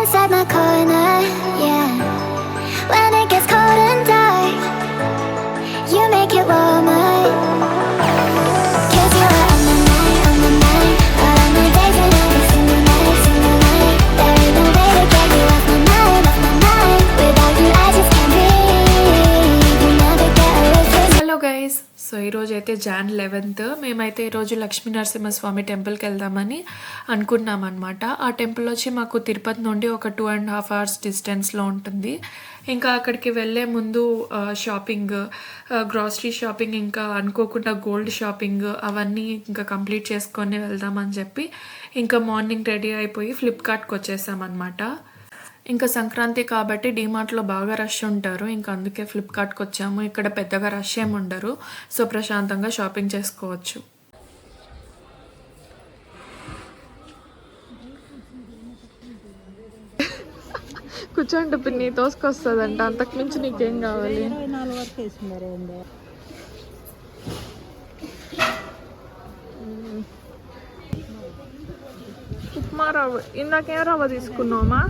inside my corner, yeah. When it gets cold and dark, you make it warmer. 'Cause you are on my mind, all of my days and every single night. There ain't no way to get you off my mind. Without you I just can't breathe. You never get away from me. Hello guys, so ఈరోజు అయితే Jan 11th మేమైతే ఈరోజు లక్ష్మీ నరసింహస్వామి టెంపుల్కి వెళ్దామని అనుకున్నాం అనమాట. ఆ temple వచ్చి మాకు తిరుపతి నుండి ఒక 2.5 hours డిస్టెన్స్లో ఉంటుంది. ఇంకా అక్కడికి వెళ్ళే ముందు షాపింగ్, గ్రాసరీ షాపింగ్, ఇంకా అనుకోకుండా గోల్డ్ షాపింగ్ అవన్నీ ఇంకా కంప్లీట్ చేసుకొని వెళ్దామని చెప్పి ఇంకా మార్నింగ్ రెడీ అయిపోయి ఫ్లిప్కార్ట్కి వచ్చేసామన్నమాట. ఇంకా సంక్రాంతి కాబట్టి డీమార్ట్లో బాగా రష్ ఉంటారు, ఇంకా అందుకే ఫ్లిప్కార్ట్కి వచ్చాము. ఇక్కడ పెద్దగా రష్ ఏమి ఉండరు, సో ప్రశాంతంగా షాపింగ్ చేసుకోవచ్చు. కూర్చోండి పిన్ని, తోసుకొస్తుందంట, అంతకుమించి నీకేం కావాలి? ఉప్మా రవ్వ, ఇందాకేం రవ్వ తీసుకున్నామా?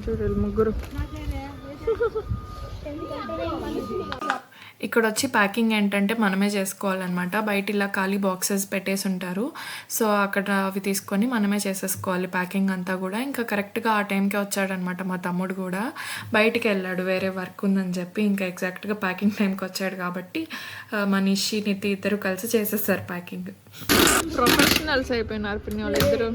చూడాలి ముగ్గురు. ఇక్కడ వచ్చి ప్యాకింగ్ ఏంటంటే మనమే చేసుకోవాలన్నమాట. బయట ఇలా ఖాళీ బాక్సెస్ పెట్టేసి ఉంటారు, సో అక్కడ అవి తీసుకొని మనమే చేసేసుకోవాలి ప్యాకింగ్ అంతా కూడా. ఇంకా కరెక్ట్గా ఆ టైంకే వచ్చాడనమాట మా తమ్ముడు కూడా. బయటికి వెళ్ళాడు వేరే వర్క్ ఉందని చెప్పి, ఇంకా ఎగ్జాక్ట్గా ప్యాకింగ్ టైంకి వచ్చాడు కాబట్టి మనీషి, నితి ఇద్దరు కలిసి చేసేస్తారు ప్యాకింగ్. ప్రొఫెషనల్స్ అయిపోయినారు పిన్ని వాళ్ళు ఇద్దరు.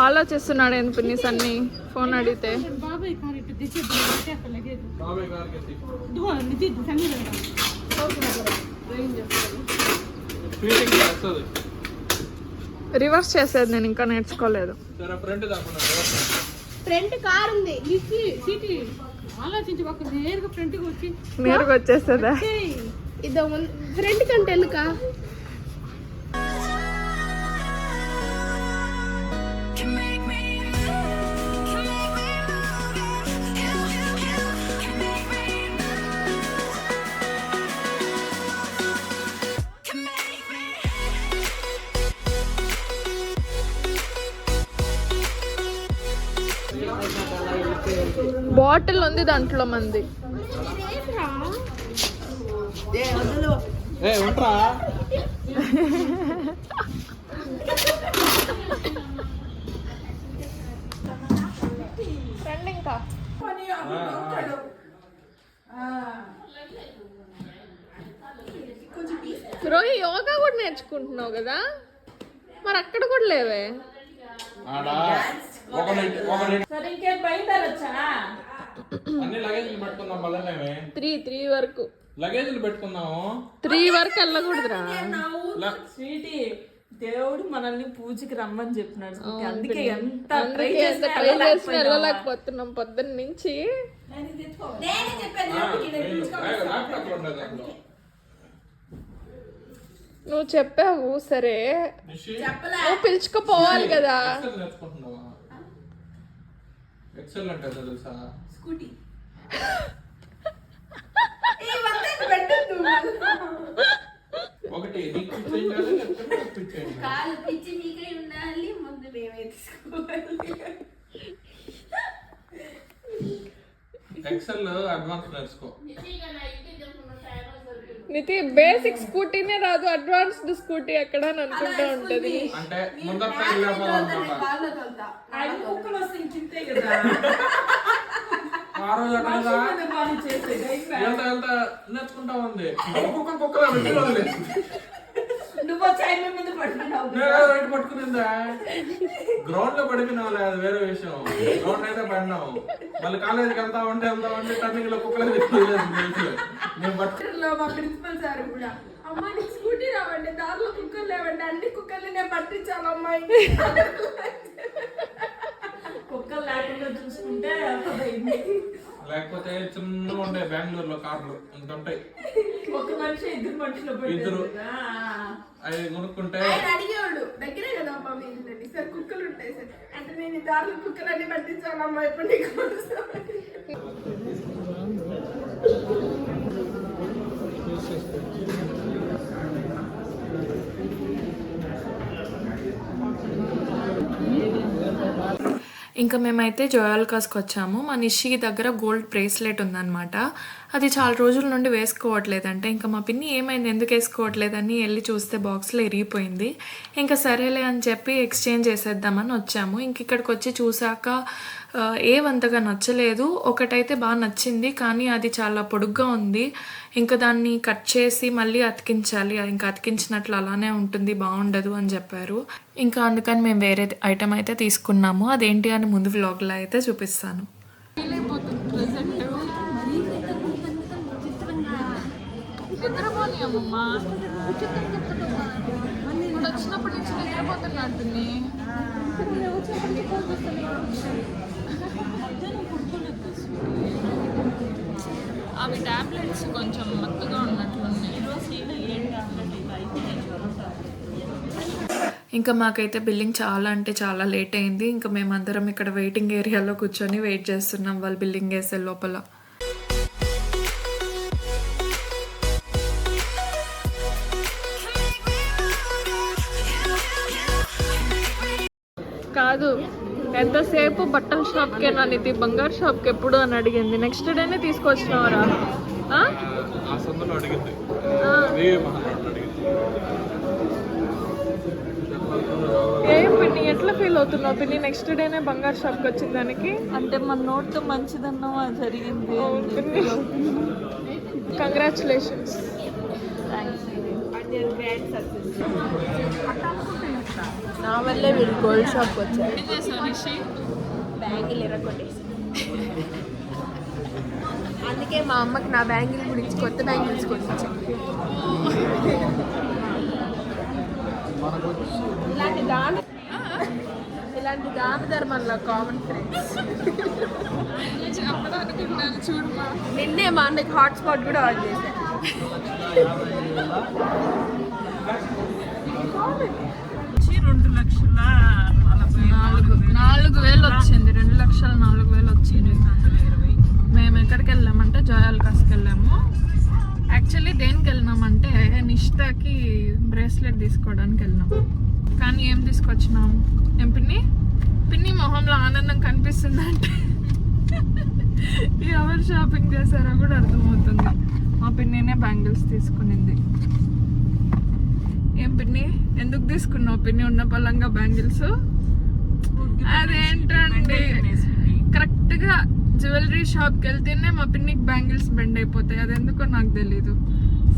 ఆలోచిస్తున్నాడు ఎందుకు పిన్ని సన్ని ఫోన్ అడిగితే. రివర్స్ చేసేది నేను ఇంకా నేర్చుకోలేదు. ఫ్రంట్ కార్ ఉంది, నేరుగా వచ్చేస్తుందా? ఇదో ఫ్రంట్ కంటే వెనుక. బాటిల్ ఉంది దాంట్లో మంది. ఇంకా రోహి యోగా కూడా నేర్చుకుంటున్నావు కదా, మరి అక్కడ కూడా లేవే? త్రీ వరకు లగేజ్లు పెట్టుకున్నాము. 3 వరకు వెళ్ళకూడదురా. దేవుడు మనల్ని పూజకి రమ్మని చెప్పినాడు, అందుకే ఎంత ట్రై వెళ్ళలేకపోతున్నాం పొద్దున్న నుంచి. నువ్వు చెప్పావు సరే, నువ్వు పిలుచుకుపోవాలి కదా. ఎక్సెల్ అంటే తెలుసా? స్కూటీ ఒకటి కాలు పిచ్చి నీకే ఉండాలి, ముందు మేమే తీసుకోవాలి. ఎక్సెల్ అడ్వాన్స్ నేర్చుకో. నితి బేసిక్ స్కూటీనే రాదు, అడ్వాన్స్డ్ స్కూటీ ఎక్కడ అని అనుకుంటా ఉంటది. అంటే ముందర ఆ రోజు నేర్చుకుంటా ఉంది. పట్టుకునిందా గ్రౌండ్ లో పడిపోయినావు, అది వేరే విషయం. గ్రౌండ్ అయితే పడినావు, మళ్ళీ కాలేజీకి వెళ్తామంటే టర్నింగ్ లో కుక్కలు మా ప్రిన్సిపల్ సార్ కూడా, అమ్మా నీకు స్కూటీ రావండి, దారిలో కుక్కలు లేవండి, అన్ని కుక్కర్లు నేను పట్టించాను అమ్మాయి. కుక్కలు లేకుండా చూసుకుంటే అర్థమైంది. లేకపోతే చిన్నగా ఉండే బెంగళూరులో కార్లు ఇంత ఉంటాయి. ఒక మనిషి ఇద్దరు మనుషులు ఇద్దరు. పెట్టారు. అవి కొనుక్కుంటే ఆయన అడిగేవాడు దగ్గరే కదా అమ్మా మీ ఇల్లు సార్ కుక్కలు ఉంటాయి సార్ అంటే నేను ఈ దారిలో కుక్కలన్నీ పట్టించాలమ్మా ఎప్పుడు నీకు ఇంకా మేమైతే జోయాల్కాస్కి వచ్చాము. మా నిషి దగ్గర గోల్డ్ బ్రేస్లెట్ ఉందన్నమాట. అది చాలా రోజుల నుండి వేసుకోవట్లేదంటే ఇంకా మా పిన్ని ఏమైంది ఎందుకు వేసుకోవట్లేదని వెళ్ళి చూస్తే బాక్స్లో ఇరిగిపోయింది. ఇంకా సరేలే అని చెప్పి ఎక్స్చేంజ్ చేసేద్దామని వచ్చాము. ఇంక ఇక్కడికి వచ్చి చూసాక ఏవంతగా నచ్చలేదు. ఒకటైతే బాగా నచ్చింది కానీ అది చాలా పొడుగ్గా ఉంది. ఇంకా దాన్ని కట్ చేసి మళ్ళీ అతికించాలి, ఇంకా అతికించినట్లు అలానే ఉంటుంది, బాగుండదు అని చెప్పారు. ఇంకా అందుకని మేము వేరే ఐటెం అయితే తీసుకున్నాము. అదేంటి అని ముందు వ్లాగ్లో అయితే చూపిస్తాను. వచ్చినప్పటి నుంచి నిద్రపోతున్నట్టుంది. అవి టాబ్లెట్స్ కొంచెం మత్తుగా ఉన్నట్లున్నాయి. ఇంకా మాకైతే బిల్లింగ్ చాలా అంటే చాలా లేట్ అయింది. ఇంకా మేమందరం ఇక్కడ వెయిటింగ్ ఏరియాలో కూర్చొని వెయిట్ చేస్తున్నాం వాళ్ళు బిల్లింగ్ వేసే లోపల. కాదు ఎంతసేపు బట్టల షాప్కే నానితి బంగారు షాప్కి ఎప్పుడు అని అడిగింది. నెక్స్ట్ డేనే తీసుకొచ్చినవరా? ఏం పిన్ని ఎట్లా ఫీల్ అవుతున్నావు పిన్ని? నెక్స్ట్ డేనే బంగారు షాప్కి వచ్చిన దానికి అంటే మన నోట్తో మంచిదన్నమా జరిగింది. కంగ్రాచులేషన్స్. నా వల్లే వీళ్ళు గోల్డ్ షాప్కి వచ్చారు. బ్యాంగిల్ ఎరగొట్టేసి అందుకే మా అమ్మకి నా బ్యాంగిల్ గురించి కొత్త బ్యాంగిల్స్ కొనిచ్చాను. ఇలాంటి దాన ధర్మంలో కామన్ ఫ్రెండ్స్ చూడమా నిన్నే మా అన్నకి హాట్స్పాట్ కూడా ఆన్ చేశాను. 4,00,000 వచ్చింది. 2,04,000 వచ్చింది. మేము ఎక్కడికి వెళ్ళామంటే జోయాల్కాస్కి వెళ్ళాము. యాక్చువల్లీ దేనికి వెళ్ళినామంటే నిష్ఠకి బ్రేస్లెట్ తీసుకోవడానికి వెళ్ళినాం. కానీ ఏం తీసుకొచ్చినాం? ఏం పిన్ని పిన్ని మొహంలో ఆనందం కనిపిస్తుందంటే ఎవరు షాపింగ్ చేశారో కూడా అర్థమవుతుంది. మా పిన్నినే బ్యాంగిల్స్ తీసుకునింది. ఏం పిన్ని ఎందుకు తీసుకున్నావు పిన్ని ఉన్న పలంగా బ్యాంగిల్స్? అదేంటండి కరెక్ట్గా జ్యువెలరీ షాప్కి వెళ్తేనే మా పిన్నికి బ్యాంగిల్స్ బెండ్ అయిపోతాయి. అది ఎందుకో నాకు తెలీదు.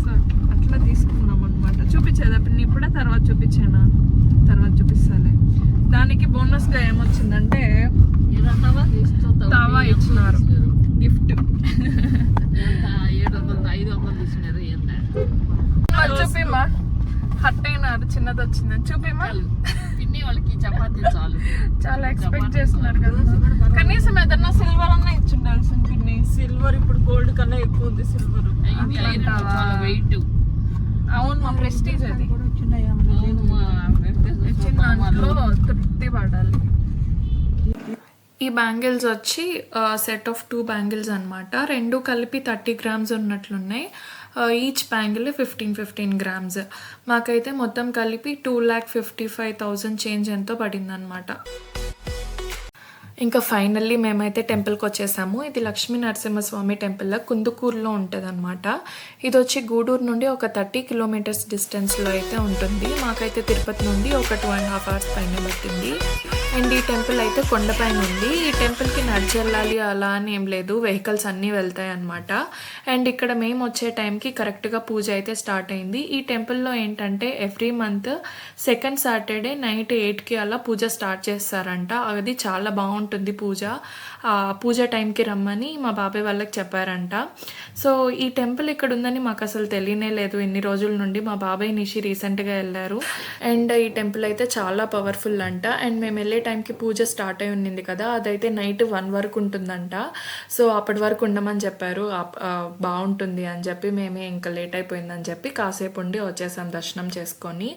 సో అట్లా తీసుకున్నాం అనమాట. చూపించేదా పిన్ని ఇప్పుడే? తర్వాత చూపించానా? తర్వాత చూపిస్తాలే. దానికి బోనస్గా ఏమొచ్చిందంటే తవా ఇచ్చినారు గిఫ్ట్. 700-500 చూపిమా. హట్ అయినారు చిన్నది వచ్చిందని. చూపిమా. పిన్ని వాళ్ళకి చపాతీ చాలు. చాలా ఎక్స్పెక్ట్ చేస్తున్నారు కదా. కనీసం ఏదన్నా సిల్వర్ అన్నా ఇచ్చిండాల్సింది పిన్ని. సిల్వర్ ఇప్పుడు గోల్డ్ కన్నా ఎక్కువ ఉంది. Silver weight. అవును మా ప్రెస్టీజ్ అది. ఇచ్చిన దాంట్లో తృప్తి పడాలి. ఈ బ్యాంగిల్స్ వచ్చి సెట్ ఆఫ్ 2 బ్యాంగిల్స్ అనమాట. 2 కలిపి 30 grams ఉన్నట్లున్నాయి. Each bangle 15 grams. మాకైతే మొత్తం కలిపి 2,55,000 చేంజ్ ఎంతో పడింది అనమాట. ఇంకా ఫైనల్లీ మేమైతే టెంపుల్కి వచ్చేసాము. ఇది లక్ష్మీ నరసింహస్వామి టెంపుల్ కుందుకూరులో ఉంటుంది అనమాట. ఇది వచ్చి గూడూరు నుండి ఒక 30 kilometers డిస్టెన్స్లో అయితే ఉంటుంది. మాకైతే తిరుపతి నుండి ఒక 2.5 hours పైన పట్టింది. అండ్ ఈ టెంపుల్ అయితే కొండపైన ఉంది. ఈ టెంపుల్కి నడిచెళ్ళాలి అలా అని ఏం లేదు, వెహికల్స్ అన్నీ వెళ్తాయి అనమాట. అండ్ ఇక్కడ మేము వచ్చే టైంకి కరెక్ట్గా పూజ అయితే స్టార్ట్ అయింది. ఈ టెంపుల్లో ఏంటంటే every month 2nd Saturday night 8కి అలా పూజ స్టార్ట్ చేస్తారంట. అది చాలా బాగుంటుంది బాగుంటుంది పూజ, పూజ టైంకి రమ్మని మా బాబాయ్ వాళ్ళకి చెప్పారంట. సో ఈ టెంపుల్ ఇక్కడ ఉందని మాకు అసలు తెలియనే లేదు ఇన్ని రోజుల నుండి. మా బాబాయ్ నిషి రీసెంట్గా వెళ్ళారు. అండ్ ఈ టెంపుల్ అయితే చాలా పవర్ఫుల్ అంట. అండ్ మేము వెళ్ళే టైంకి పూజ స్టార్ట్ అయి ఉన్నింది కదా, అదైతే నైట్ 1 వరకు ఉంటుందంట. సో అప్పటి వరకు ఉండమని చెప్పారు. బాగుంటుంది అని చెప్పి మేమే ఇంకా లేట్ అయిపోయిందని చెప్పి కాసేపు ఉండి వచ్చేసాం దర్శనం చేసుకొని.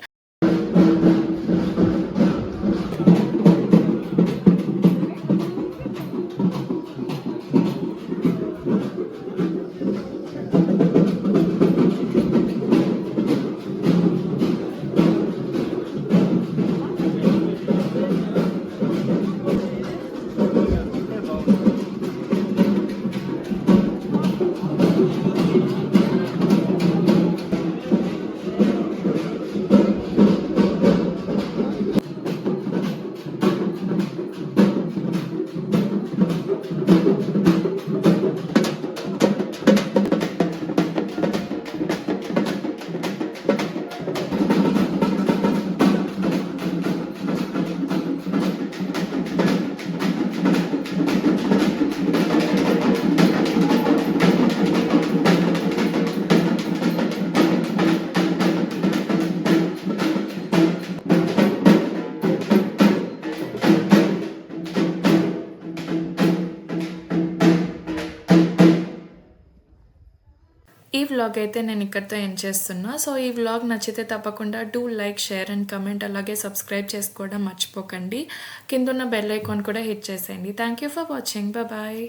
ఈ వ్లాగ్ అయితే నేను ఇక్కడితో ఎండ్ చేస్తున్నా. సో ఈ వ్లాగ్ నచ్చితే తప్పకుండా do like, share and comment, అలాగే సబ్స్క్రైబ్ చేసుకోవడం మర్చిపోకండి. కింద ఉన్న బెల్ ఐకాన్ కూడా హిట్ చేసేయండి. Thank you for watching. Bye.